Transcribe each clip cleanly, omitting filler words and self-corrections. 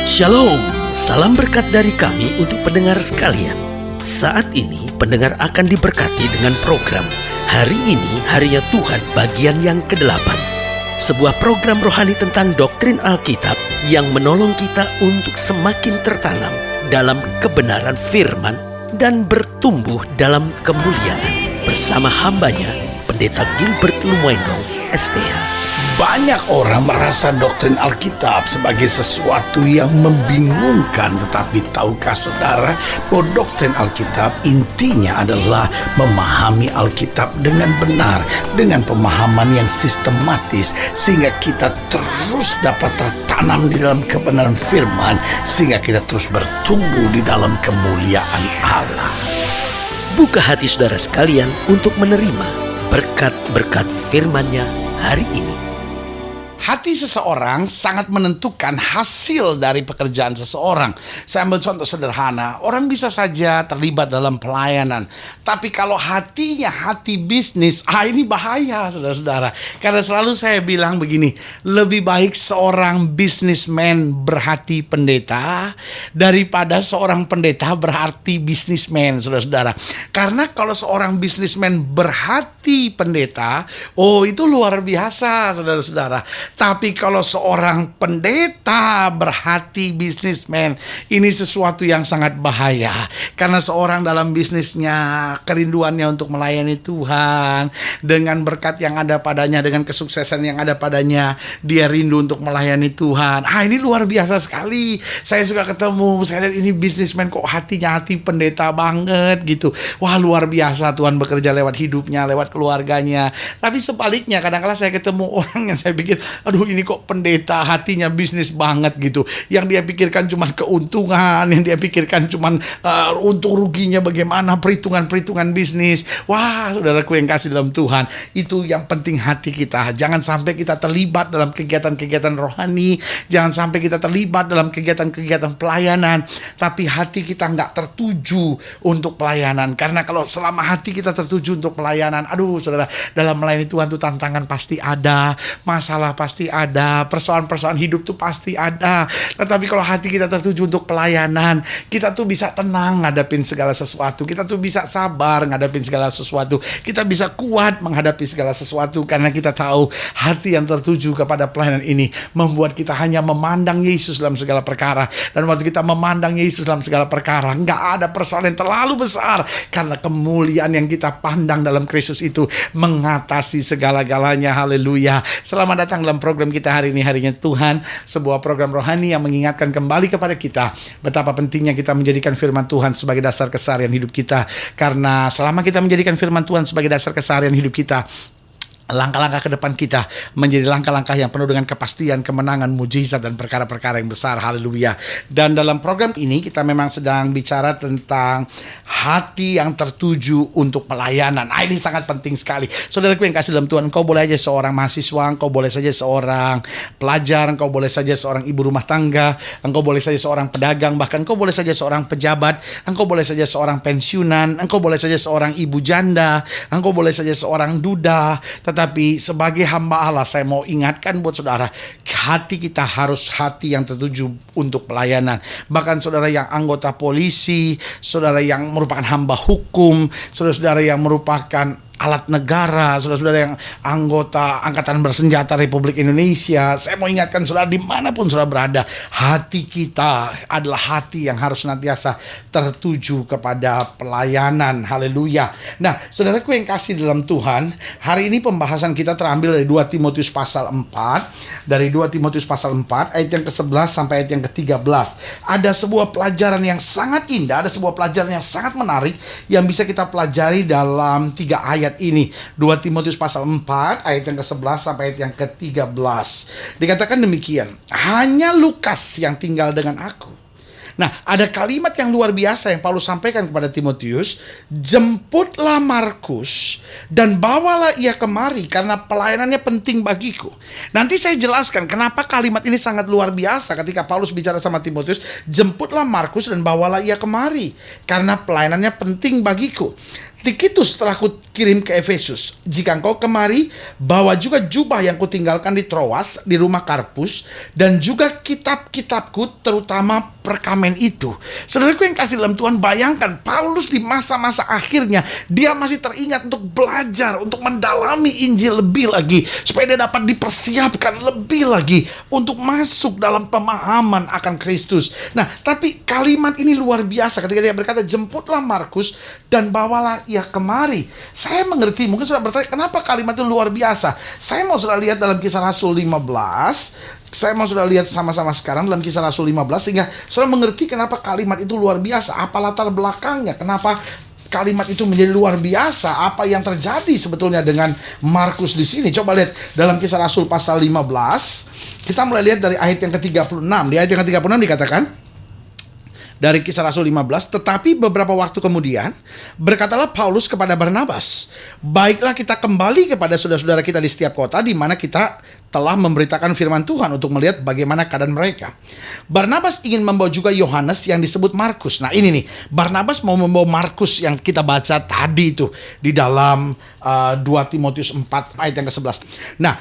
Shalom, salam berkat dari kami untuk pendengar sekalian. Saat ini pendengar akan diberkati dengan program Hari Ini Harinya Tuhan bagian yang ke-8. Sebuah program rohani tentang doktrin Alkitab yang menolong kita untuk semakin tertanam dalam kebenaran firman dan bertumbuh dalam kemuliaan. Bersama hambanya, Pendeta Gilbert Lumwendong, STH. Banyak orang merasa doktrin Alkitab sebagai sesuatu yang membingungkan. Tetapi tahukah saudara bahwa doktrin Alkitab intinya adalah memahami Alkitab dengan benar, dengan pemahaman yang sistematis, sehingga kita terus dapat tertanam di dalam kebenaran firman, sehingga kita terus bertumbuh di dalam kemuliaan Allah. Buka hati saudara sekalian untuk menerima berkat-berkat firman-Nya hari ini. Hati seseorang sangat menentukan hasil dari pekerjaan seseorang. Saya ambil contoh sederhana. Orang bisa saja terlibat dalam pelayanan, tapi kalau hatinya hati bisnis, ini bahaya saudara-saudara. Karena selalu saya bilang begini, lebih baik seorang businessman berhati pendeta daripada seorang pendeta berhati businessman, saudara-saudara. Karena kalau seorang businessman berhati pendeta, itu luar biasa, saudara-saudara. Tapi kalau seorang pendeta berhati bisnismen, ini sesuatu yang sangat bahaya. Karena seorang dalam bisnisnya, kerinduannya untuk melayani Tuhan, dengan berkat yang ada padanya, dengan kesuksesan yang ada padanya, dia rindu untuk melayani Tuhan. Ini luar biasa sekali. Saya suka ketemu, saya lihat ini bisnismen kok hatinya hati pendeta banget gitu. Wah, luar biasa, Tuhan bekerja lewat hidupnya, lewat keluarganya. Tapi sebaliknya, kadang-kadang saya ketemu orang yang saya pikir, aduh ini kok pendeta hatinya bisnis banget gitu. Yang dia pikirkan cuma keuntungan, yang dia pikirkan cuma untung ruginya bagaimana, perhitungan-perhitungan bisnis. Wah, saudaraku yang kasih dalam Tuhan, itu yang penting hati kita. Jangan sampai kita terlibat dalam kegiatan-kegiatan rohani, jangan sampai kita terlibat dalam kegiatan-kegiatan pelayanan, tapi hati kita nggak tertuju untuk pelayanan. Karena kalau selama hati kita tertuju untuk pelayanan, aduh saudara, dalam melayani Tuhan tuh tantangan pasti ada, masalah pasti ada, persoalan-persoalan hidup tuh pasti ada. Tetapi kalau hati kita tertuju untuk pelayanan, kita tuh bisa tenang ngadapin segala sesuatu. Kita tuh bisa sabar ngadapin segala sesuatu. Kita bisa kuat menghadapi segala sesuatu karena kita tahu hati yang tertuju kepada pelayanan ini membuat kita hanya memandang Yesus dalam segala perkara. Dan waktu kita memandang Yesus dalam segala perkara, nggak ada persoalan yang terlalu besar karena kemuliaan yang kita pandang dalam Kristus itu mengatasi segala-galanya. Haleluya. Selamat datang dalam program kita hari ini, Harinya Tuhan, sebuah program rohani yang mengingatkan kembali kepada kita betapa pentingnya kita menjadikan firman Tuhan sebagai dasar keseharian hidup kita. Karena selama kita menjadikan firman Tuhan sebagai dasar keseharian hidup kita, langkah-langkah ke depan kita menjadi langkah-langkah yang penuh dengan kepastian, kemenangan, mujizat, dan perkara-perkara yang besar. Haleluya. Dan dalam program ini kita memang sedang bicara tentang hati yang tertuju untuk pelayanan. Ini sangat penting sekali. Saudaraku yang kasih dalam Tuhan, engkau boleh aja seorang mahasiswa, engkau boleh saja seorang pelajar, engkau boleh saja seorang ibu rumah tangga, engkau boleh saja seorang pedagang, bahkan engkau boleh saja seorang pejabat, engkau boleh saja seorang pensiunan, engkau boleh saja seorang ibu janda, engkau boleh saja seorang duda. Tetapi sebagai hamba Allah, saya mau ingatkan buat saudara, hati kita harus hati yang tertuju untuk pelayanan. Bahkan saudara yang anggota polisi, saudara yang merupakan hamba hukum, saudara-saudara yang merupakan alat negara, saudara-saudara yang anggota Angkatan Bersenjata Republik Indonesia, saya mau ingatkan saudara dimanapun saudara berada, hati kita adalah hati yang harus senantiasa tertuju kepada pelayanan. Haleluya. Nah, saudaraku yang kasih dalam Tuhan, hari ini pembahasan kita terambil dari 2 Timotius pasal 4, dari 2 Timotius pasal 4 ayat yang ke-11 sampai ayat yang ke-13. Ada sebuah pelajaran yang sangat indah, ada sebuah pelajaran yang sangat menarik yang bisa kita pelajari dalam 3 ayat ini. 2 Timotius pasal 4 ayat yang ke-11 sampai ayat yang ke-13. Dikatakan demikian, hanya Lukas yang tinggal dengan aku. Nah, ada kalimat yang luar biasa yang Paulus sampaikan kepada Timotius, jemputlah Markus dan bawalah ia kemari karena pelayanannya penting bagiku. Nanti saya jelaskan kenapa kalimat ini sangat luar biasa ketika Paulus bicara sama Timotius, jemputlah Markus dan bawalah ia kemari karena pelayanannya penting bagiku. Tikitus telah kukirim ke Efesus. Jika engkau kemari, bawa juga jubah yang kutinggalkan di Troas, di rumah Karpus, dan juga kitab-kitabku, terutama perkamen itu. Saudaraku yang kasih dalam Tuhan, bayangkan Paulus di masa-masa akhirnya, dia masih teringat untuk belajar, untuk mendalami Injil lebih lagi, supaya dia dapat dipersiapkan lebih lagi untuk masuk dalam pemahaman akan Kristus. Nah, tapi kalimat ini luar biasa ketika dia berkata, jemputlah Markus dan bawalah ia kemari. Saya mengerti, mungkin sudah bertanya, kenapa kalimat itu luar biasa? Saya mau sudah lihat dalam Kisah Rasul 15. Saya mau sudah lihat sama-sama sekarang dalam Kisah Rasul 15, sehingga sudah mengerti kenapa kalimat itu luar biasa. Apa latar belakangnya? Kenapa kalimat itu menjadi luar biasa? Apa yang terjadi sebetulnya dengan Markus di sini? Coba lihat dalam Kisah Rasul pasal 15. Kita mulai lihat dari ayat yang ke-36. Di ayat yang ke-36 dikatakan, dari Kisah Rasul 15, tetapi beberapa waktu kemudian berkatalah Paulus kepada Barnabas, baiklah kita kembali kepada saudara-saudara kita di setiap kota di mana kita telah memberitakan firman Tuhan untuk melihat bagaimana keadaan mereka. Barnabas ingin membawa juga Yohanes yang disebut Markus. Nah ini nih, Barnabas mau membawa Markus yang kita baca tadi itu di dalam 2 Timotius 4 ayat yang ke-11. Nah,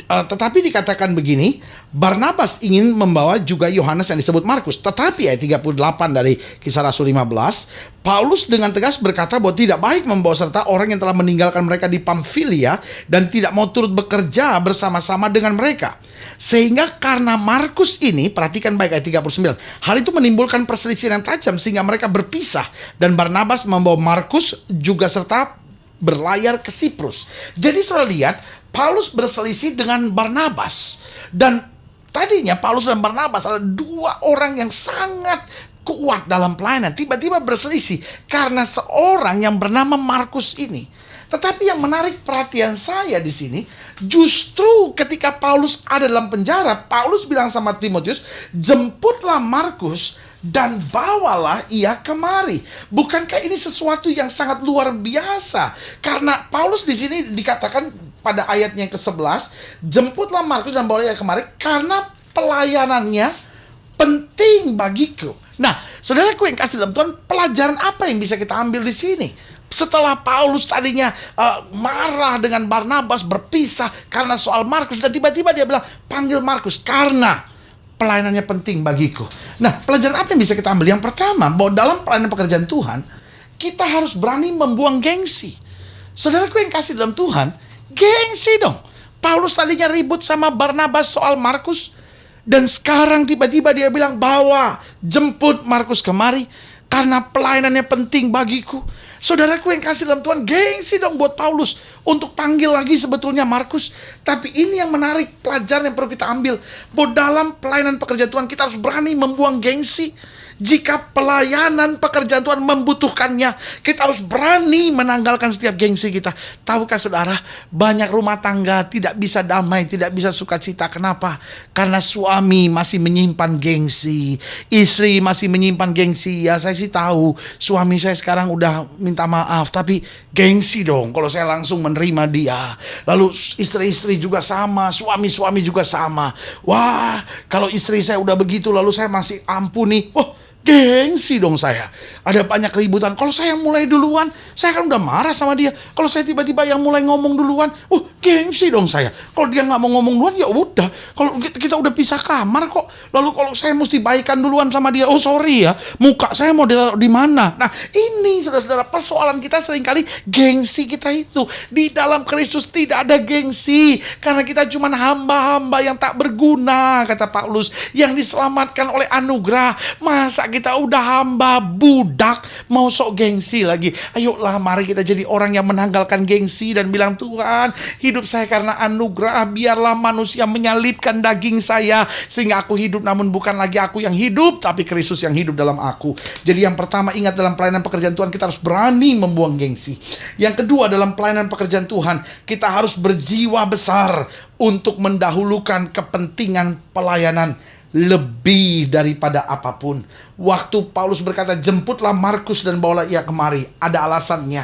tetapi dikatakan begini, Barnabas ingin membawa juga Yohanes yang disebut Markus. Tetapi ayat 38 dari Kisah Rasul 15, Paulus dengan tegas berkata bahwa tidak baik membawa serta orang yang telah meninggalkan mereka di Pamfilia dan tidak mau turut bekerja bersama-sama dengan mereka. Sehingga karena Markus ini, perhatikan baik ayat 39, hal itu menimbulkan perselisihan yang tajam sehingga mereka berpisah dan Barnabas membawa Markus juga serta berlayar ke Siprus. Jadi saudara lihat, Paulus berselisih dengan Barnabas. Dan tadinya Paulus dan Barnabas adalah dua orang yang sangat kuat dalam pelayanan. Tiba-tiba berselisih karena seorang yang bernama Markus ini. Tetapi yang menarik perhatian saya di sini, justru ketika Paulus ada dalam penjara, Paulus bilang sama Timotius, jemputlah Markus dan bawalah ia kemari. Bukankah ini sesuatu yang sangat luar biasa? Karena Paulus di sini dikatakan pada ayatnya yang ke-11, jemputlah Markus dan bawalah ia kemari karena pelayanannya penting bagiku. Nah, saudaraku yang kasih dalam Tuhan, pelajaran apa yang bisa kita ambil di sini? Setelah Paulus tadinya marah dengan Barnabas, berpisah karena soal Markus, dan tiba-tiba dia bilang, panggil Markus karena pelayanannya penting bagiku. Nah, pelajaran apa yang bisa kita ambil? Yang pertama, bahwa dalam pelayanan pekerjaan Tuhan, kita harus berani membuang gengsi. Saudaraku yang kasih dalam Tuhan, gengsi dong. Paulus tadinya ribut sama Barnabas soal Markus, dan sekarang tiba-tiba dia bilang, bawa, jemput Markus kemari karena pelayanannya penting bagiku. Saudaraku yang kasih dalam Tuhan, gengsi dong buat Paulus untuk panggil lagi sebetulnya Markus. Tapi ini yang menarik, pelajaran yang perlu kita ambil, bahwa dalam pelayanan pekerjaan Tuhan kita harus berani membuang gengsi. Jika pelayanan pekerjaan Tuhan membutuhkannya, kita harus berani menanggalkan setiap gengsi kita. Tahukah saudara, banyak rumah tangga tidak bisa damai, tidak bisa sukacita. Kenapa? Karena suami masih menyimpan gengsi, istri masih menyimpan gengsi. Ya saya sih tahu, suami saya sekarang udah minta maaf, tapi gengsi dong kalau saya langsung menerima dia. Lalu istri-istri juga sama, suami-suami juga sama. Wah, kalau istri saya udah begitu lalu saya masih ampuni. Wah, gengsi dong saya. Ada banyak keributan. Kalau saya mulai duluan, saya kan udah marah sama dia. Kalau saya tiba-tiba yang mulai ngomong duluan, gengsi dong saya. Kalau dia nggak mau ngomong duluan, ya udah. Kalau kita udah pisah kamar kok. Lalu kalau saya mesti baikan duluan sama dia, sorry ya, muka saya mau ditaruh di mana? Nah, ini saudara-saudara, persoalan kita seringkali gengsi kita itu. Di dalam Kristus tidak ada gengsi, karena kita cuma hamba-hamba yang tak berguna, kata Paulus, yang diselamatkan oleh anugerah. Masa kita udah hamba budak mau sok gengsi lagi? Ayolah, mari kita jadi orang yang menanggalkan gengsi dan bilang, Tuhan, hidup saya karena anugerah. Biarlah manusia menyalibkan daging saya sehingga aku hidup, namun bukan lagi aku yang hidup, tapi Kristus yang hidup dalam aku. Jadi yang pertama, ingat, dalam pelayanan pekerjaan Tuhan kita harus berani membuang gengsi. Yang kedua, dalam pelayanan pekerjaan Tuhan kita harus berjiwa besar untuk mendahulukan kepentingan pelayanan lebih daripada apapun. Waktu Paulus berkata, jemputlah Markus dan bawalah ia kemari, ada alasannya.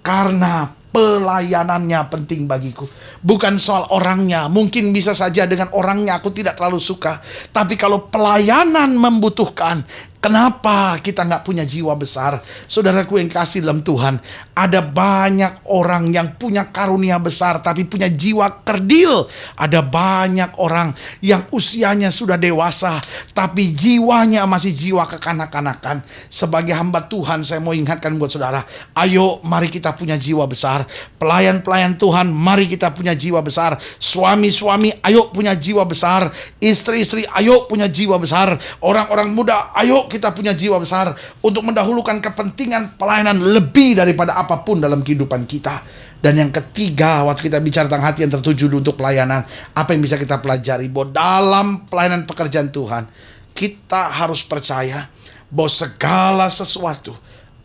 Karena pelayanannya penting bagiku. Bukan soal orangnya. Mungkin bisa saja dengan orangnya aku tidak terlalu suka. Tapi kalau pelayanan membutuhkan, Kenapa kita nggak punya jiwa besar? Saudaraku yang kasih dalam Tuhan, ada banyak orang yang punya karunia besar tapi punya jiwa kerdil. Ada banyak orang yang usianya sudah dewasa tapi jiwanya masih jiwa kekanak-kanakan. Sebagai hamba Tuhan, saya mau ingatkan buat saudara, ayo mari kita punya jiwa besar. Pelayan-pelayan Tuhan, mari kita punya jiwa besar. Suami-suami, ayo punya jiwa besar. Istri-istri, ayo punya jiwa besar. Orang-orang muda, ayo kita punya jiwa besar untuk mendahulukan kepentingan pelayanan lebih daripada apapun dalam kehidupan kita. Dan yang ketiga, waktu kita bicara tentang hati yang tertuju untuk pelayanan, apa yang bisa kita pelajari? Bahwa dalam pelayanan pekerjaan Tuhan, kita harus percaya bahwa segala sesuatu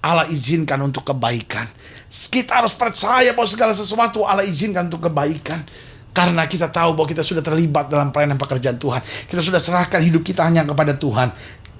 Allah izinkan untuk kebaikan. Kita harus percaya bahwa segala sesuatu Allah izinkan untuk kebaikan. Karena kita tahu bahwa kita sudah terlibat dalam pelayanan pekerjaan Tuhan. Kita sudah serahkan hidup kita hanya kepada Tuhan.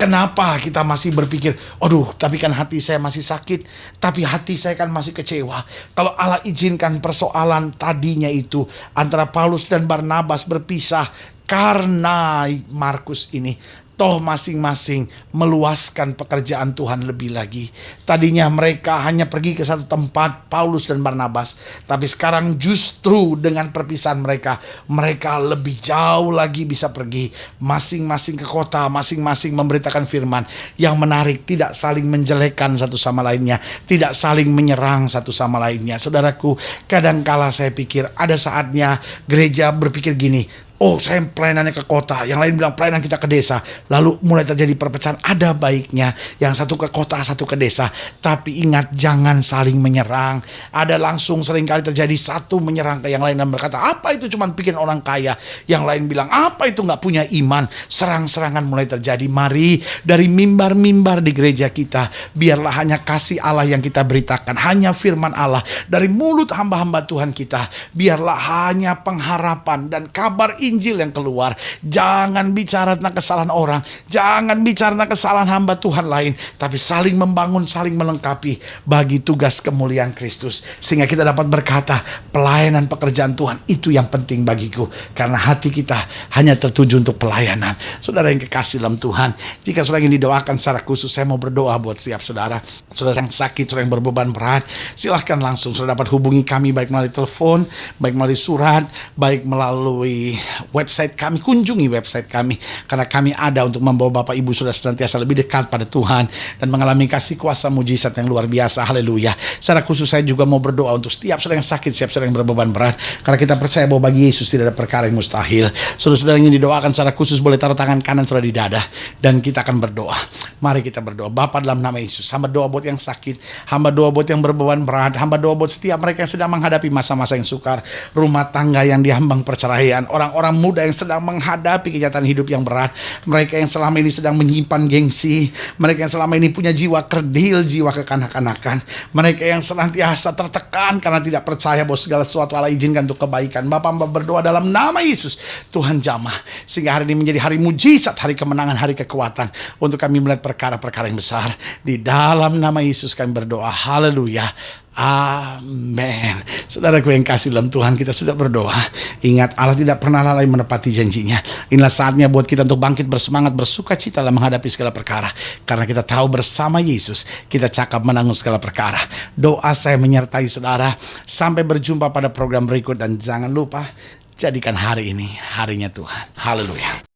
Kenapa kita masih berpikir, aduh, tapi kan hati saya masih sakit, tapi hati saya kan masih kecewa. Kalau Allah izinkan persoalan tadinya itu antara Paulus dan Barnabas berpisah karena Markus ini, toh masing-masing meluaskan pekerjaan Tuhan lebih lagi. Tadinya mereka hanya pergi ke satu tempat, Paulus dan Barnabas. Tapi sekarang justru dengan perpisahan mereka, mereka lebih jauh lagi bisa pergi. Masing-masing ke kota, masing-masing memberitakan firman. Yang menarik, tidak saling menjelekkan satu sama lainnya. Tidak saling menyerang satu sama lainnya. Saudaraku, kadangkala saya pikir ada saatnya gereja berpikir gini, oh, saya pelayanannya ke kota, yang lain bilang pelayanan kita ke desa. Lalu mulai terjadi perpecahan. Ada baiknya yang satu ke kota, satu ke desa. Tapi ingat, jangan saling menyerang. Ada langsung seringkali terjadi satu menyerang ke yang lain dan berkata, apa itu cuma bikin orang kaya. Yang lain bilang, apa itu gak punya iman. Serang-serangan mulai terjadi. Mari dari mimbar-mimbar di gereja kita, biarlah hanya kasih Allah yang kita beritakan. Hanya firman Allah dari mulut hamba-hamba Tuhan kita. Biarlah hanya pengharapan dan kabar Injil yang keluar. Jangan bicara tentang kesalahan orang, jangan bicara tentang kesalahan hamba Tuhan lain, tapi saling membangun, saling melengkapi bagi tugas kemuliaan Kristus. Sehingga kita dapat berkata, pelayanan pekerjaan Tuhan itu yang penting bagiku, karena hati kita hanya tertuju untuk pelayanan. Saudara yang kekasih dalam Tuhan, jika saudara ingin didoakan secara khusus, saya mau berdoa buat setiap saudara. Saudara yang sakit, saudara yang berbeban berat, silahkan langsung saudara dapat hubungi kami, baik melalui telepon, baik melalui surat, baik melalui website kami. Kunjungi website kami, karena kami ada untuk membawa Bapak Ibu sudah senantiasa lebih dekat pada Tuhan dan mengalami kasih kuasa mujizat yang luar biasa. Haleluya. Secara khusus saya juga mau berdoa untuk setiap saudara yang sakit, setiap saudara yang berbeban berat, karena kita percaya bahwa bagi Yesus tidak ada perkara yang mustahil. Saudara-saudara yang ingin didoakan secara khusus boleh taruh tangan kanan saudara di dada dan kita akan berdoa. Mari kita berdoa. Bapa, dalam nama Yesus, hamba doa buat yang sakit, hamba doa buat yang berbeban berat, hamba doa buat setiap mereka yang sedang menghadapi masa-masa yang sukar, rumah tangga yang dihambang perceraian, orang-orang muda yang sedang menghadapi kenyataan hidup yang berat, mereka yang selama ini sedang menyimpan gengsi, mereka yang selama ini punya jiwa kerdil, jiwa kekanak-kanakan, mereka yang senantiasa tertekan karena tidak percaya bahwa segala sesuatu Allah izinkan untuk kebaikan. Bapak, hamba berdoa dalam nama Yesus, Tuhan jamah sehingga hari ini menjadi hari mujizat, hari kemenangan, hari kekuatan untuk kami melihat perkara-perkara yang besar. Di dalam nama Yesus kami berdoa. Haleluya. Amin. Saudaraku yang kasih dalam Tuhan, kita sudah berdoa. Ingat, Allah tidak pernah lalai menepati janjinya. Inilah saatnya buat kita untuk bangkit bersemangat, bersuka cita dalam menghadapi segala perkara, karena kita tahu bersama Yesus kita cakap menanggung segala perkara. Doa saya menyertai saudara. Sampai berjumpa pada program berikut, dan jangan lupa jadikan hari ini harinya Tuhan. Haleluya.